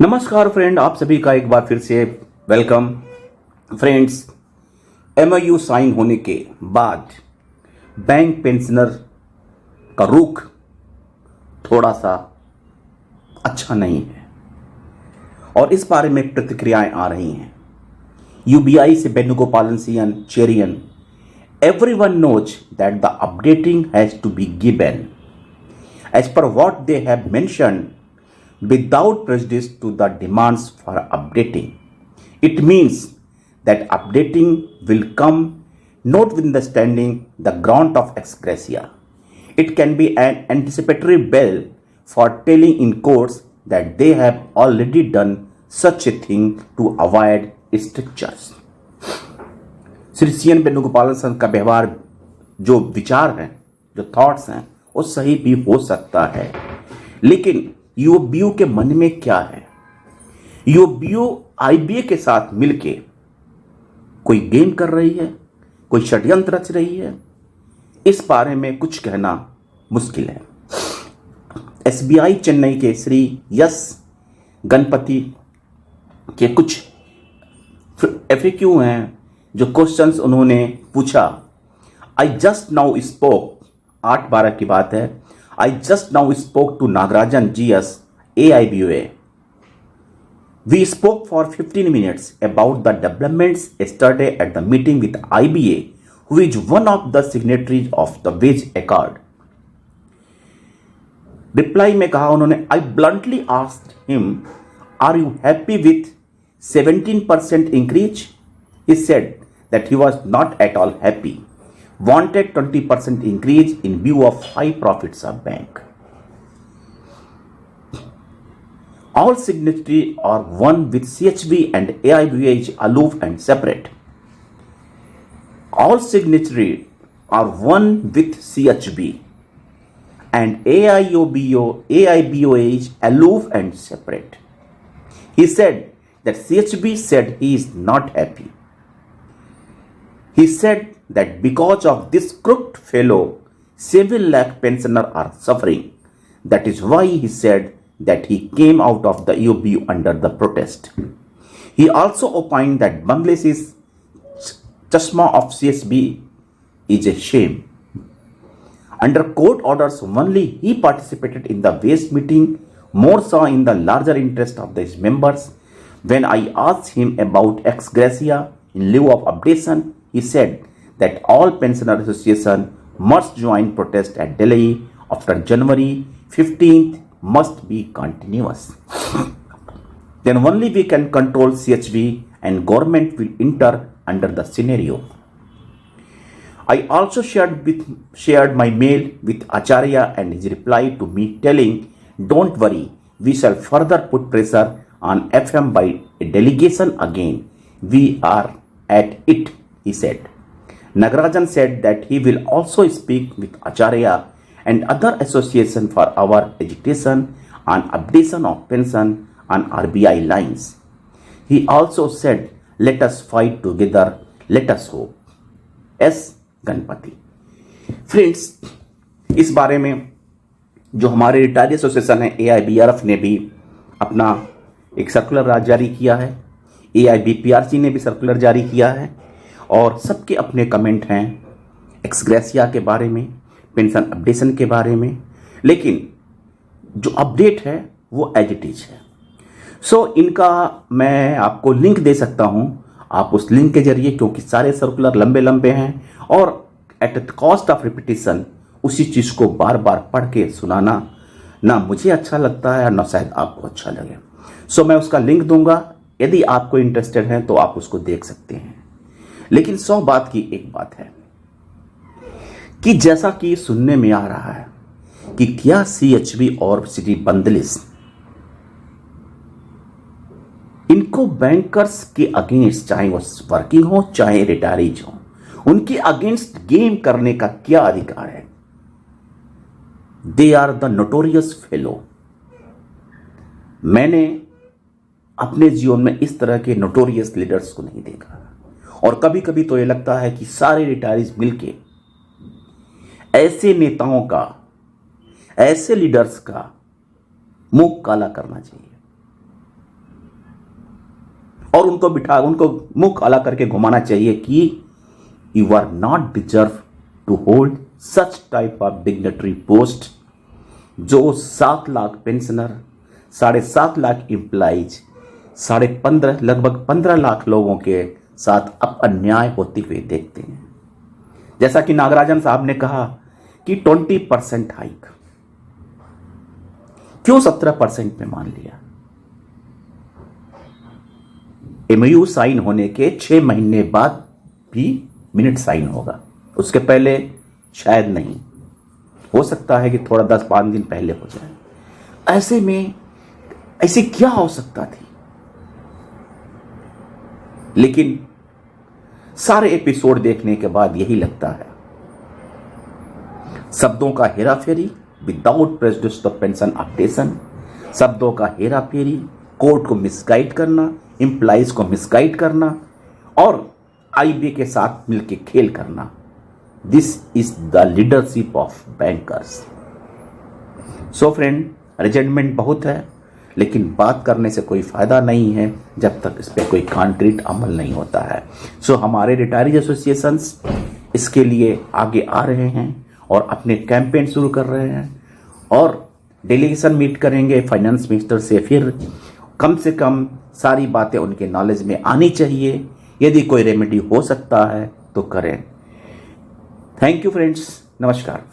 नमस्कार फ्रेंड, आप सभी का एक बार फिर से वेलकम। फ्रेंड्स, एमओयू साइन होने के बाद बैंक पेंशनर का रुख थोड़ा सा अच्छा नहीं है और इस बारे में प्रतिक्रियाएं आ रही हैं। यूबीआई से Venugopalan Cherian, everyone knows that the updating has to be given as per what they have mentioned without prejudice to the demands for updating. It means that updating will come notwithstanding the grant of ex gratia. It can be an anticipatory bell for telling in courts that they have already done such a thing to avoid strictures. Shri CN Venugopalan संघ का व्यवहार, जो विचार हैं, जो thoughts हैं, वो सही भी हो सकता है, लेकिन यूबीयू के मन में क्या है? यूबीयू आईबीए के साथ मिलके कोई गेम कर रही है, कोई षड्यंत्र रच रही है? इस बारे में कुछ कहना मुश्किल है। एसबीआई चेन्नई के श्री यस गणपति के कुछ एफएक्यू हैं, जो क्वेश्चंस उन्होंने पूछा। आई जस्ट नाउ स्पोक, 8/12 की बात है। I just now spoke to Nagarajan GS, AIBOA. We spoke for 15 minutes about the developments yesterday at the meeting with IBA, who is one of the signatories of the wage accord. Reply में कहा उन्होंने, I bluntly asked him, are you happy with 17% increase? He said that he was not at all happy. Wanted 20% increase in view of high profits of bank. All signatories are one with CHB and AIBA is aloof and separate. All signatories are one with CHB and AIBO is aloof and separate. He said that CHB said he is not happy. He said that because of this crooked fellow, 7 lakh pensioners are suffering. That is why he said that he came out of the UBU under the protest. He also opined that Bangladesh's chashma of CSB is a shame. Under court orders only, he participated in the wage meeting, more so in the larger interest of his members. When I asked him about ex gratia in lieu of updation, he said that all pensioner association must join protest at Delhi after January 15th must be continuous. Then only we can control CHB and government will enter under the scenario. I also shared my mail with Acharya and his reply to me telling, don't worry, we shall further put pressure on FM by a delegation again. We are at it, he said. Nagarajan said that he will also speak with Acharya and other associations for our agitation on updation of pension on RBI lines. He also said, let us fight together, let us hope. S. Ganpati. Friends, इस बारे में जो हमारे retiree association है AIBRF ने भी अपना एक सर्कुलर जारी किया है, AIBPRC ने भी सर्कुलर जारी किया है और सबके अपने कमेंट हैं एक्स ग्रेसिया के बारे में, पेंशन अपडेशन के बारे में, लेकिन जो अपडेट है वो एज इट इज है। सो इनका मैं आपको लिंक दे सकता हूं, आप उस लिंक के जरिए, क्योंकि सारे सर्कुलर लंबे लंबे हैं और at the cost of repetition उसी चीज को बार बार पढ़ के सुनाना ना मुझे अच्छा लगता है और ना शायद आपको अच्छा लगे। सो मैं उसका लिंक दूंगा, यदि आपको इंटरेस्टेड है तो आप उसको देख सकते हैं। लेकिन 100 बात की एक बात है कि जैसा कि सुनने में आ रहा है कि क्या CHB और श्री बंदलिस इनको बैंकर्स के अगेंस्ट, चाहे वो वर्किंग हो चाहे रिटायरीज हो, उनके अगेंस्ट गेम करने का क्या अधिकार है? They are the notorious fellow. मैंने अपने जीवन में इस तरह के नोटोरियस लीडर्स को नहीं देखा और कभी कभी तो ये लगता है कि सारे रिटायरीज मिलके ऐसे नेताओं का, ऐसे लीडर्स का मुंह काला करना चाहिए। और उनको मुख काला करके घुमाना चाहिए कि you are not deserve to hold such type of dignitary post. जो 7 लाख पेंशनर, 7.5 लाख एम्प्लॉइज, लगभग 15 लाख लोगों के साथ अब अन्याय होते हुए देखते हैं। जैसा कि नागराजन साहब ने कहा कि 20% हाइक, क्यों 17% में मान लिया? एमयू साइन होने के 6 महीने बाद भी मिनट साइन होगा, उसके पहले शायद नहीं। हो सकता है कि थोड़ा 10-5 दिन पहले हो जाए। ऐसे में ऐसे क्या हो सकता थी? लेकिन सारे एपिसोड देखने के बाद यही लगता है, शब्दों का हेराफेरी without prejudice to pension updation, शब्दों का हेराफेरी, कोर्ट को मिसगाइड करना, एम्प्लॉइज को मिसगाइड करना और आईबी के साथ मिलकर खेल करना। This is the leadership of bankers. So friend, resentment बहुत है, लेकिन बात करने से कोई फायदा नहीं है जब तक इस पर कोई कॉन्क्रीट अमल नहीं होता है। सो हमारे रिटायरीज एसोसिएशंस इसके लिए आगे आ रहे हैं और अपने कैंपेन शुरू कर रहे हैं और डेलीगेशन मीट करेंगे फाइनेंस मिनिस्टर से। फिर कम से कम सारी बातें उनके नॉलेज में आनी चाहिए। यदि कोई रेमेडी हो सकता है तो करें। थैंक यू फ्रेंड्स, नमस्कार।